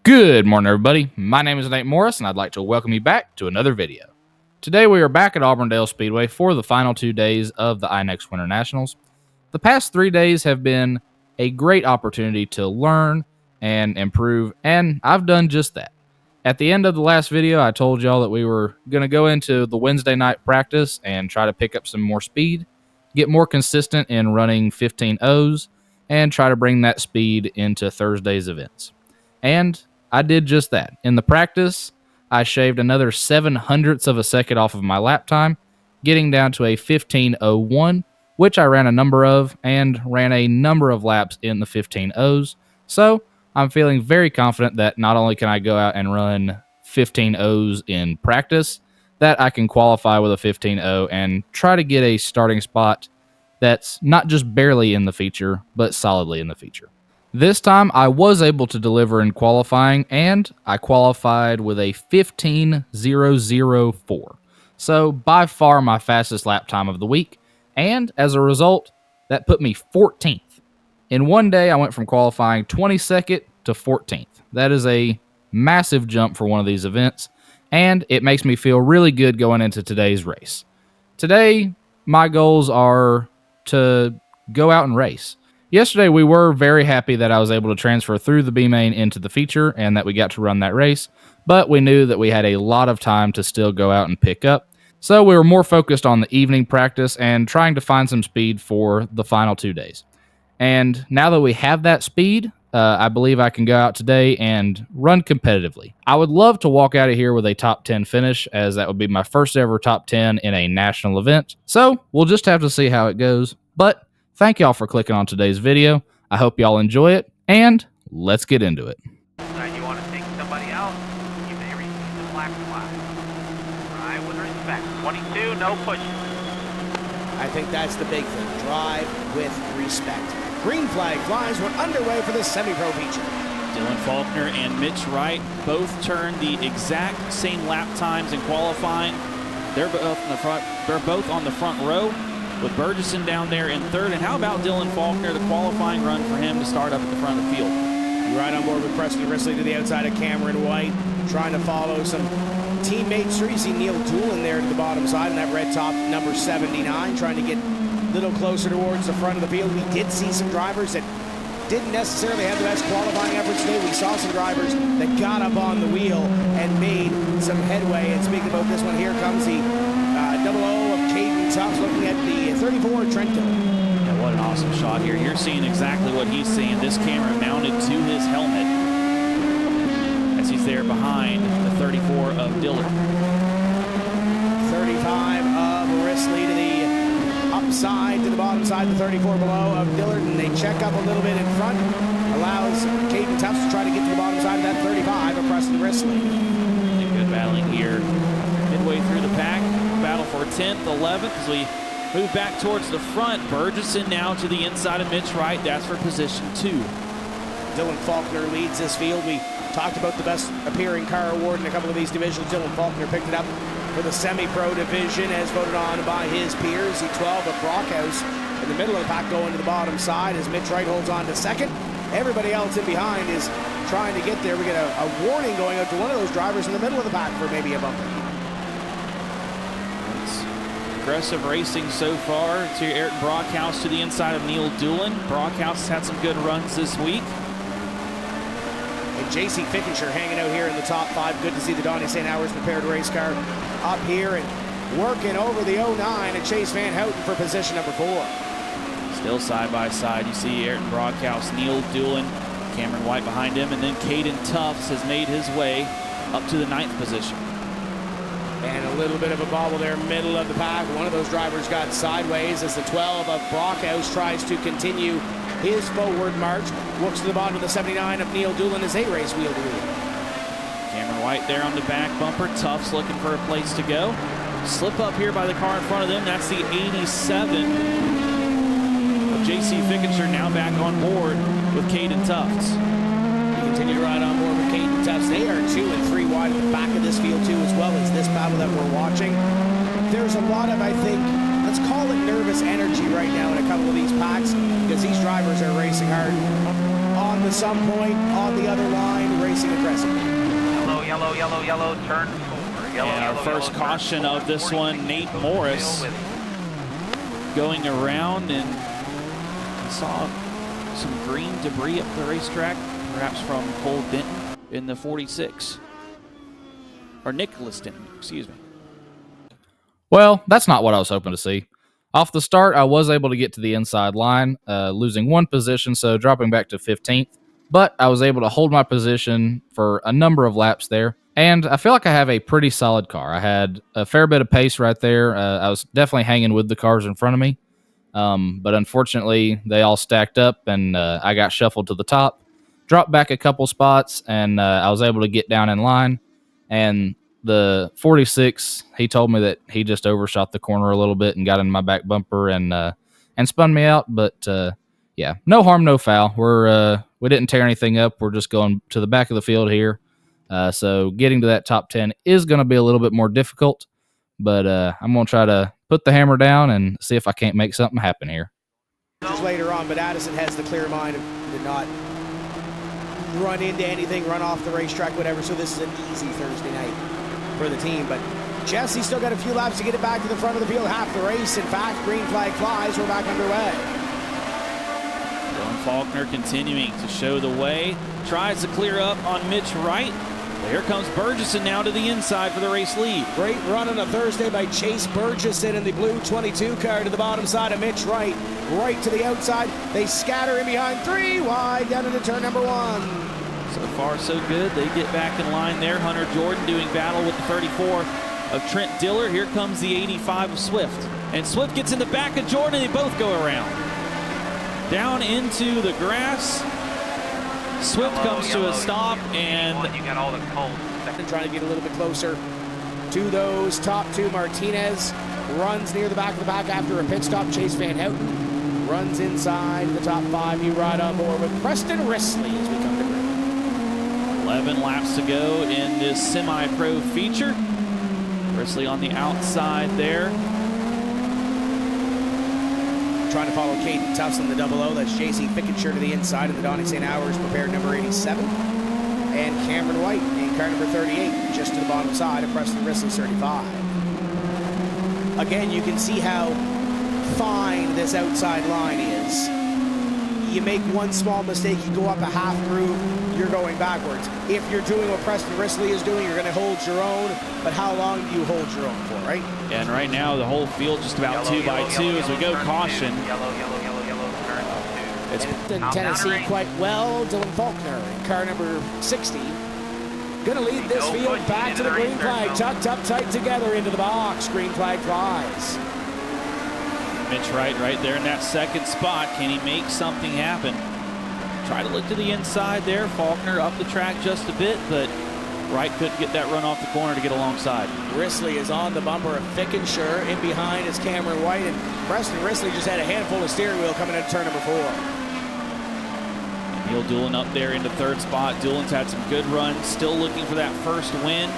Good morning, everybody. My name is Nate Morris, and I'd like to welcome you back to another video. Today, we are back at Auburndale Speedway for the final 2 days of the INEX Winter Nationals. The past 3 days have been a great opportunity to learn and improve, and I've done just that. At the end of the last video, I told y'all that we were going to go into the Wednesday night practice and try to pick up some more speed, get more consistent in running 15 O's, and try to bring that speed into Thursday's events. And I did just that. In the practice, I shaved another 7/100ths of a second off of my lap time, getting down to a 15:01, which I ran a number of and ran a number of laps in the 15 O's. So I'm feeling very confident that not only can I go out and run 15 O's in practice, that I can qualify with a 15-0 and try to get a starting spot that's not just barely in the feature, but solidly in the feature. This time, I was able to deliver in qualifying, and I qualified with a 15:004. So, by far my fastest lap time of the week, and as a result, that put me 14th. In one day, I went from qualifying 22nd to 14th. That is a massive jump for one of these events, and it makes me feel really good going into today's race. Today, my goals are to go out and race. Yesterday, we were very happy that I was able to transfer through the B main into the feature and that we got to run that race, but we knew that we had a lot of time to still go out and pick up. So we were more focused on the evening practice and trying to find some speed for the final 2 days. And now that we have that speed, I believe I can go out today and run competitively. I would love to walk out of here with a top 10 finish, as that would be my first ever top 10 in a national event. So we'll just have to see how it goes. But thank y'all for clicking on today's video. I hope y'all enjoy it, and let's get into it. You want to take somebody out, you may receive the black flag. Drive with respect. 22, no pushing. I think that's the big thing. Drive with respect. Green flag flies. We're underway for the semi-pro feature. Dylan Faulkner and Mitch Wright both turned the exact same lap times in qualifying. They're both in the front. They're both on the front row, with Burgesson down there in third. And how about Dylan Faulkner, the qualifying run for him to start up at the front of the field? You're right on board with Preston Risley to the outside of Cameron White, trying to follow some teammates. Sure, you see Neil Doolin there to the bottom side in that red top, number 79, trying to get a little closer towards the front of the field. We did see some drivers that didn't necessarily have the best qualifying efforts today. We saw some drivers that got up on the wheel and made some headway. And speaking about this one, here comes the double O of Caden Tufts looking at the 34 Trent Dillon. Yeah, what an awesome shot here. You're seeing exactly what he's seeing. This camera mounted to his helmet as he's there behind the 34 of Dillard. 35 of Risley to the upside, to the bottom side, the 34 below of Dillard, and they check up a little bit in front. Allows Caden Tufts to try to get to the bottom side of that 35 of Preston Risley. Good battling here midway through the pack. Battle for 10th, 11th as we move back towards the front. Burgesson now to the inside of Mitch Wright. That's for position 2. Dylan Faulkner leads this field. We talked about the best appearing car award in a couple of these divisions. Dylan Faulkner picked it up for the semi-pro division as voted on by his peers. The 12 of Brockhouse in the middle of the pack going to the bottom side as Mitch Wright holds on to second. Everybody else in behind is trying to get there. We get a warning going out to one of those drivers in the middle of the pack for maybe a bumper. Aggressive racing so far to Ayrton Brockhouse to the inside of Neil Doolin. Brockhouse has had some good runs this week. And J.C. Fickenshire hanging out here in the top 5. Good to see the Donnie St. Hours prepared race car up here and working over the 09 and Chase Van Houten for position number 4. Still side by side, you see Ayrton Brockhouse, Neil Doolin, Cameron White behind him, and then Caden Tufts has made his way up to the 9th position. And a little bit of a bobble there, middle of the pack. One of those drivers got sideways as the 12 of Brockhouse tries to continue his forward march. Works to the bottom of the 79 of Neil Doolin as they race wheel to wheel. Cameron White there on the back bumper. Tufts looking for a place to go. Slip up here by the car in front of them. That's the 87 of J.C. Fickenshire now back on board with Caden Tufts. Continue to ride on board with Caden Tufts. They are 2 and 3 wide at the back of this field too, as well as this battle that we're watching. There's a lot of, I think, let's call it nervous energy right now in a couple of these packs because these drivers are racing hard on to some point on the other line, racing aggressively. Yellow, yellow, yellow, yellow, turn 4. Yellow, And our yellow, first yellow, caution turn of 4, this 46, one, Nate go Morris, still with going around, and I saw some green debris up the racetrack, perhaps from Cole Denton in the 46. Or Nicholas Denton, excuse me. Well, that's not what I was hoping to see. Off the start, I was able to get to the inside line, losing one position, so dropping back to 15th. But I was able to hold my position for a number of laps there, and I feel like I have a pretty solid car. I had a fair bit of pace right there. I was definitely hanging with the cars in front of me, but unfortunately, they all stacked up, and I got shuffled to the top, dropped back a couple spots, and I was able to get down in line. And the 46, he told me that he just overshot the corner a little bit and got in my back bumper and spun me out. But yeah, no harm, no foul. We didn't tear anything up. We're just going to the back of the field here. So getting to that top 10 is going to be a little bit more difficult, but I'm going to try to put the hammer down and see if I can't make something happen here. Just later on, but Addison has the clear mind of did not run into anything, run off the racetrack, whatever. So this is an easy Thursday night for the team. But Jesse still got a few laps to get it back to the front of the field, half the race. In fact, green flag flies. We're back underway. Dylan Faulkner continuing to show the way. Tries to clear up on Mitch Wright. Here comes Burgesson now to the inside for the race lead. Great run on a Thursday by Chase Burgesson in the blue 22 car to the bottom side of Mitch Wright. Right to the outside. They scatter in behind, 3 wide down into turn number 1. So far, so good. They get back in line there. Hunter Jordan doing battle with the 34 of Trent Diller. Here comes the 85 of Swift. And Swift gets in the back of Jordan. They both go around. Down into the grass. Swift comes to a stop, and you got all the cold. Trying to get a little bit closer to those top 2. Martinez runs near the back of the pack after a pit stop. Chase Van Houten runs inside the top 5. You ride on board with Preston Risley as we come to green. 11 laps to go in this semi-pro feature. Risley on the outside there. Trying to follow Caden Tufts in the 00. That's JC Fickenshire to the inside of the Donnie St. Hours prepared number 87. And Cameron White in car number 38, just to the bottom side of Preston Risley's 35. Again, you can see how fine this outside line is. You make one small mistake, you go up a half groove, you're going backwards. If you're doing what Preston Risley is doing, you're going to hold your own, but how long do you hold your own for, right? And right now, the whole field just about Yellow, 2 by 2 yellow, as we go turn caution. 2. Yellow, yellow, yellow, yellow, turn 2. It's In Calm down, Tennessee Ray. quite well. Dylan Faulkner in car number 60. Going to lead this No field pushing back into to the the green race flag. circle. Tucked up tight together into the box. Green flag flies. Mitch Wright right there in that second spot. Can he make something happen? Try to look to the inside there. Faulkner up the track just a bit, but Wright couldn't get that run off the corner to get alongside. Risley is on the bumper of Fickenshire. In behind is Cameron White, and Preston Risley just had a handful of steering wheel coming into turn number 4. Neil Doolan up there into third spot. Doolan's had some good runs, still looking for that first win.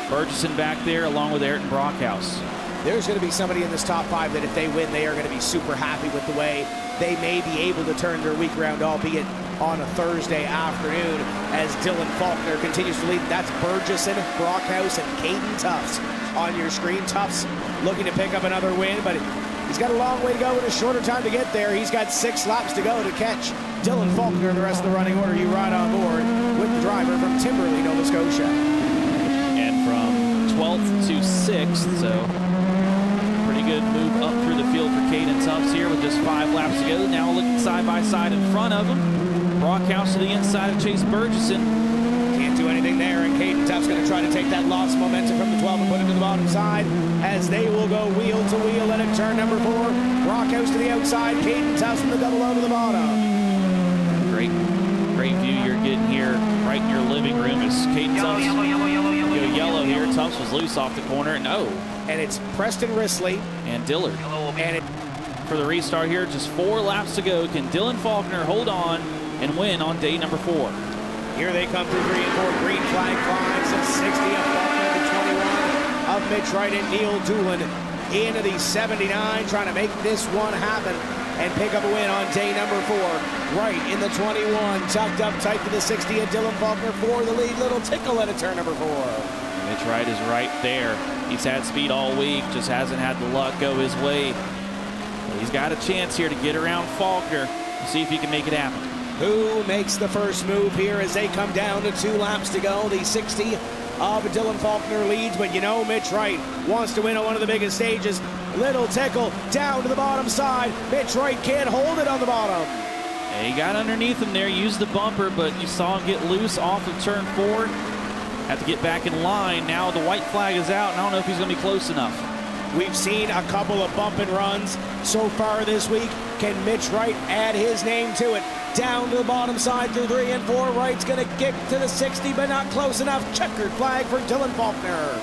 Burgesson back there along with Ayrton Brockhouse. There's going to be somebody in this top 5 that if they win, they are going to be super happy with the way they may be able to turn their week around, albeit on a Thursday afternoon, as Dylan Faulkner continues to lead. That's Burgesson, Brockhouse, and Caden Tufts on your screen. Tufts looking to pick up another win, but he's got a long way to go and a shorter time to get there. He's got 6 laps to go to catch Dylan Faulkner and the rest of the running order. You ride on board with the driver from Timberley, Nova Scotia. And from 12th to 6th, so pretty good move up through the field for Caden Tufts here with just 5 laps to go. Now looking side by side in front of him. Brockhouse to the inside of Chase Burgesson. Can't do anything there, and Caden Tufts going to try to take that lost momentum from the 12 and put it to the bottom side as they will go wheel to wheel and at turn number 4. Brockhouse to the outside, Caden Tufts from the double O to the bottom. Great view you're getting here right in your living room as Caden Yellow, Tufts yellow, yellow, yellow, yellow, go yellow here. Tufts was loose off the corner. No. And it's Preston Risley. And Dillard. Yellow will be And it, For the restart here, just 4 laps to go. Can Dylan Faulkner hold on and win on day number 4? here they come through 3 and 4. Green flag flies at 60 of Faulkner, the 21 of Mitch Wright and Neil Doolan into the 79, trying to make this one happen. and pick up a win on day number 4. Right in the 21, tucked up tight to the 60, and Dylan Faulkner for the lead. Little tickle at a turn number 4. Mitch Wright is right there. He's had speed all week, just hasn't had the luck go his way. But he's got a chance here to get around Faulkner and see if he can make it happen. Who makes the first move here as they come down to 2 laps to go? The 60 of Dylan Faulkner leads, but you know Mitch Wright wants to win on one of the biggest stages. Little tickle down to the bottom side. Mitch Wright can't hold it on the bottom. And he got underneath him there, used the bumper, but you saw him get loose off of turn 4. Have to get back in line. Now the white flag is out, and I don't know if he's going to be close enough. We've seen a couple of bump and runs so far this week. Can Mitch Wright add his name to it? Down to the bottom side through 3 and 4. Wright's going to kick to the 60, but not close enough. Checkered flag for Dylan Faulkner.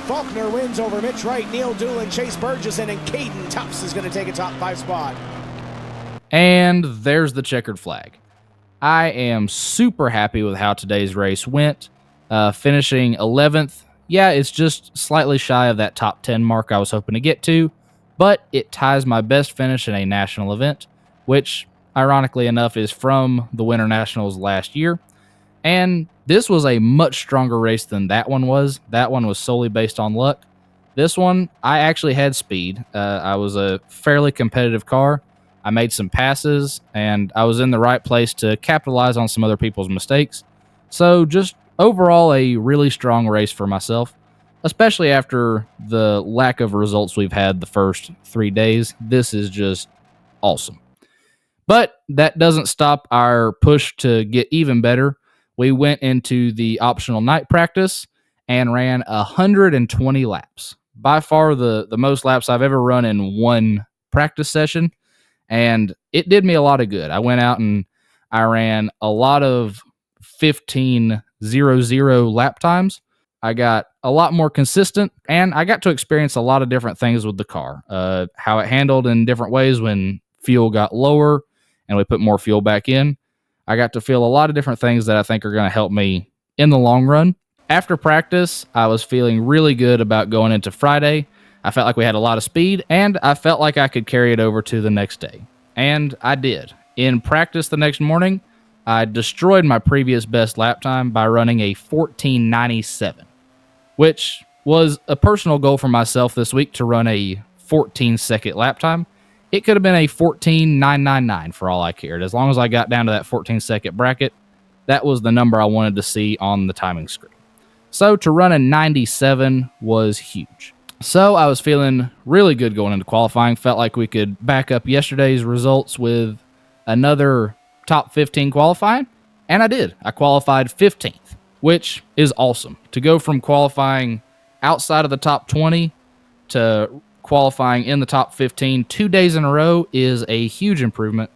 Faulkner wins over Mitch Wright, Neil Doolin, Chase Burgesson, and Caden Tufts is going to take a top 5 spot. And there's the checkered flag. I am super happy with how today's race went. Finishing 11th. Yeah, it's just slightly shy of that top 10 mark I was hoping to get to, but it ties my best finish in a national event, which, ironically enough, is from the Winter Nationals last year. And this was a much stronger race than that one was. That one was solely based on luck. This one, I actually had speed. I was a fairly competitive car. I made some passes, and I was in the right place to capitalize on some other people's mistakes. So just overall, a really strong race for myself, especially after the lack of results we've had the first 3 days. This is just awesome. But that doesn't stop our push to get even better. We went into the optional night practice and ran 120 laps. By far the most laps I've ever run in one practice session, and it did me a lot of good. I went out and I ran a lot of 15:00 lap times. I got a lot more consistent, and I got to experience a lot of different things with the car. How it handled in different ways when fuel got lower and we put more fuel back in. I got to feel a lot of different things that I think are going to help me in the long run. After practice, I was feeling really good about going into Friday. I felt like we had a lot of speed, and I felt like I could carry it over to the next day. And I did. In practice the next morning, I destroyed my previous best lap time by running a 14:97, which was a personal goal for myself this week to run a 14-second lap time. It could have been a 14:999 for all I cared. As long as I got down to that 14-second bracket, that was the number I wanted to see on the timing screen. So to run a 97 was huge. So I was feeling really good going into qualifying. Felt like we could back up yesterday's results with another top 15 qualifying, and I did. I qualified 15th, which is awesome. To go from qualifying outside of the top 20 to qualifying in the top 15 2 days in a row is a huge improvement,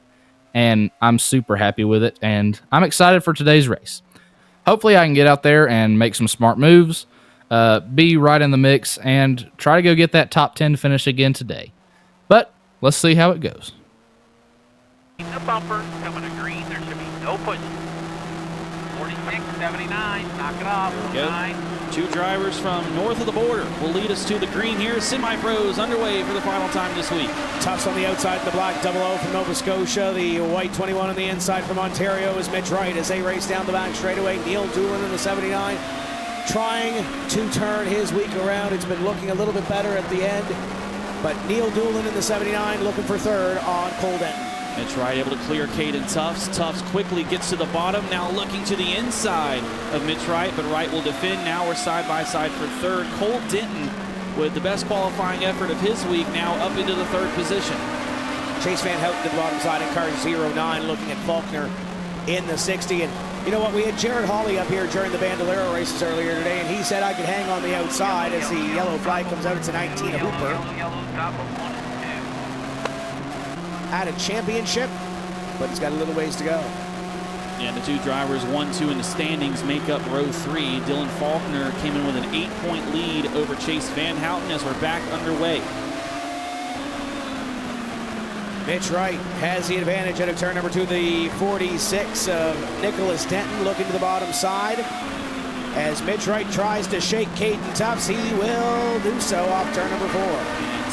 and I'm super happy with it, and I'm excited for today's race. Hopefully I can get out there and make some smart moves, be right in the mix, and try to go get that top 10 finish again today. But let's see how it goes. The bumper coming to green. There should be no pushing. 46.79. Knock it off. 9. 2 drivers from north of the border will lead us to the green here. Semi-pros underway for the final time this week. Tufts on the outside, the black 00 from Nova Scotia. The white 21 on the inside from Ontario is Mitch Wright as they race down the back straightaway. Neil Doolin in the 79 trying to turn his week around. It's been looking a little bit better at the end, but Neil Doolin in the 79 looking for third on Cole Denton. Mitch Wright able to clear Caden Tufts. Tufts quickly gets to the bottom, now looking to the inside of Mitch Wright, but Wright will defend. Now we're side by side for third. Cole Denton with the best qualifying effort of his week, now up into the 3rd position. Chase Van Houten to the bottom side in car 09 looking at Faulkner in the 60. And you know what, we had Jared Hawley up here during the Bandolero races earlier today, and he said I could hang on the outside as the yellow flag comes out. It's a 19 Hooper. At a championship, but he's got a little ways to go. And the 2 drivers, 1-2 in the standings, make up row 3. Dylan Faulkner came in with an 8-point lead over Chase Van Houten as we're back underway. Mitch Wright has the advantage out of turn number 2, the 46 of Nicholas Denton looking to the bottom side. As Mitch Wright tries to shake Caden Tufts, he will do so off turn number 4.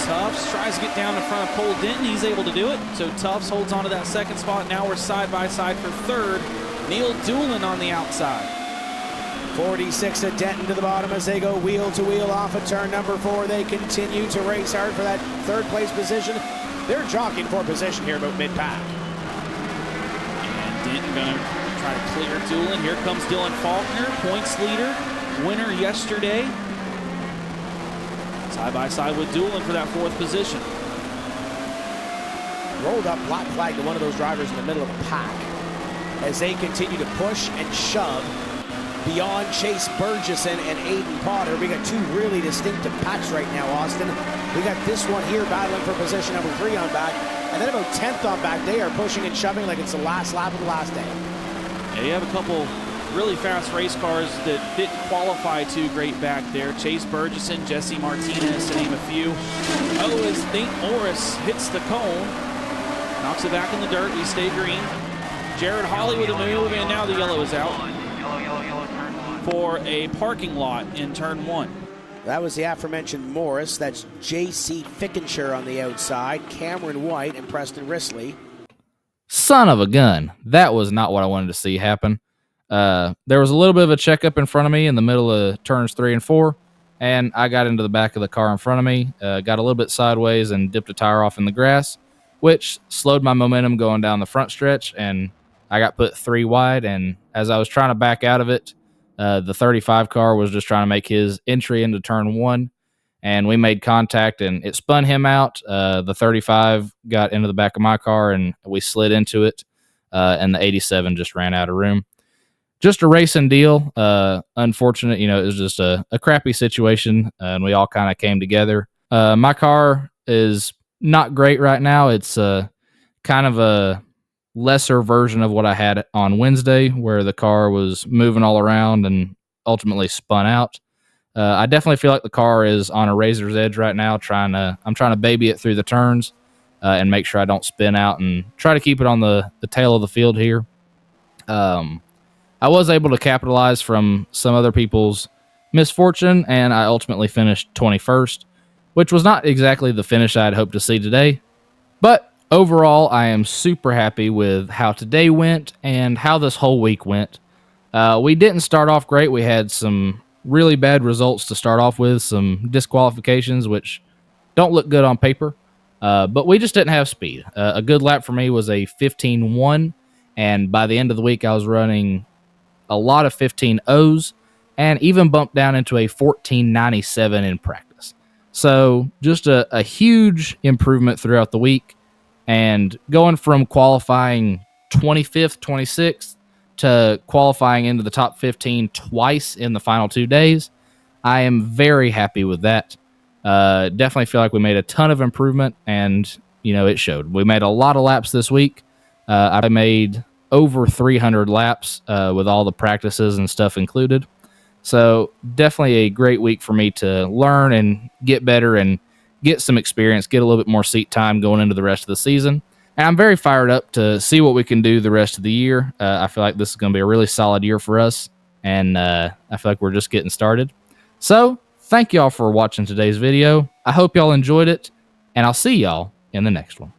Tufts tries to get down in front of Cole Denton. He's able to do it. So Tufts holds on to that second spot. Now we're side by side for third. Neil Doolin on the outside. 46 at Denton to the bottom as they go wheel to wheel off of turn number 4. They continue to race hard for that third place position. They're jockeying for position here about mid-pack. And Denton gonna try to clear Doolin. Here comes Dylan Faulkner, points leader, winner yesterday. Side by side with Doolin for that 4th position. Rolled up black flag to one of those drivers in the middle of the pack as they continue to push and shove beyond Chase Burgesson and Aiden Potter. We got 2 really distinctive packs right now, Austin. We got this one here battling for position number 3 on back, and then about 10th on back. They are pushing and shoving like it's the last lap of the last day. Yeah, you have a couple really fast race cars that didn't qualify too great back there. Chase Burgesson, Jesse Martinez, to name a few. Oh, as Nate Morris hits the cone, knocks it back in the dirt. We stay green. Jared Hawley with a move, and now the yellow is out for a parking lot in turn 1. That was the aforementioned Morris. That's J.C. Fickenshire on the outside, Cameron White, and Preston Risley. Son of a gun. That was not what I wanted to see happen. There was a little bit of a checkup in front of me in the middle of turns 3 and 4, and I got into the back of the car in front of me, got a little bit sideways and dipped a tire off in the grass, which slowed my momentum going down the front stretch, and I got put 3 wide, and as I was trying to back out of it, the 35 car was just trying to make his entry into turn 1, and we made contact, and it spun him out. The 35 got into the back of my car, and we slid into it, and the 87 just ran out of room. Just a racing deal. Unfortunate, it was just a crappy situation, and we all kind of came together. My car is not great right now. It's kind of a lesser version of what I had on Wednesday, where the car was moving all around and ultimately spun out. I definitely feel like the car is on a razor's edge right now. I'm trying to baby it through the turns and make sure I don't spin out and try to keep it on the tail of the field here. I was able to capitalize from some other people's misfortune, and I ultimately finished 21st, which was not exactly the finish I'd hoped to see today. But overall, I am super happy with how today went and how this whole week went. We didn't start off great. We had some really bad results to start off with, some disqualifications, which don't look good on paper. But we just didn't have speed. A good lap for me was a 15.1, and by the end of the week, I was running a lot of 15.0s and even bumped down into a 14.97 in practice. So just a huge improvement throughout the week, and going from qualifying 25th, 26th to qualifying into the top 15 twice in the final 2 days, I am very happy with that. Definitely feel like we made a ton of improvement, and it showed. We made a lot of laps this week. I made over 300 laps with all the practices and stuff included. So definitely a great week for me to learn and get better and get some experience, get a little bit more seat time going into the rest of the season. And I'm very fired up to see what we can do the rest of the year. I feel like this is going to be a really solid year for us, and I feel like we're just getting started. So thank y'all for watching today's video. I hope y'all enjoyed it, and I'll see y'all in the next one.